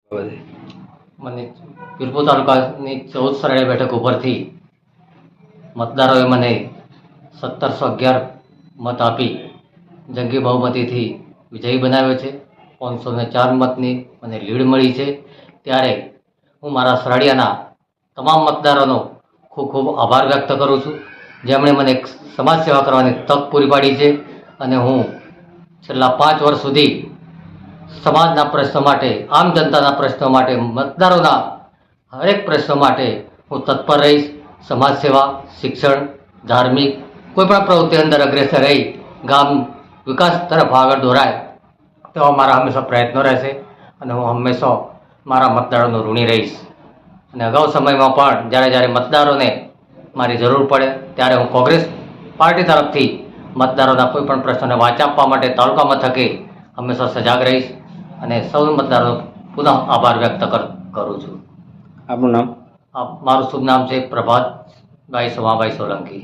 મને વીરપુર તાલુકાની 14 સરળે બેઠક ઉપરથી મતદારોએ મને 1711 મત આપી જંગી બહુમતીથી વિજયી બનાવ્યો છે. 504 મતની મને લીડ મળી છે. ત્યારે હું મારા સરાડિયાના તમામ મતદારોનો ખૂબ ખૂબ આભાર વ્યક્ત કરું છું, જેમણે મને એક સમાજ સેવા કરવાની તક પૂરી પાડી છે. અને હું છેલ્લા 5 વર્ષ સુધી સમાજના પ્રશ્નો માટે, આમ જનતાના પ્રશ્નો માટે, મતદારોના હરેક પ્રશ્નો માટે હું તત્પર રહીશ. સમાજ સેવા, શિક્ષણ, ધાર્મિક કોઈપણ પ્રવૃત્તિ અંદર અગ્રેસર રહી ગામ વિકાસ તરફ આગળ દોરાય તેવા મારા હંમેશા પ્રયત્નો રહેશે. અને હું હંમેશા મારા મતદારોનો ઋણી રહીશ. અને અગાઉ સમયમાં પણ જ્યારે મતદારોને મારી જરૂર પડે ત્યારે હું કોંગ્રેસ પાર્ટી તરફથી મતદારોના કોઈ પણ પ્રશ્નોને વાચા આપવા માટે તાલુકા મથકે હંમેશા સજાગ રહીશ અને સૌ મતદારોનો પુનઃ આભાર વ્યક્ત કરું છું. આપનું નામ? મારું શુભ નામ છે પ્રભાતભાઈ સોમાભાઈ સોલંકી.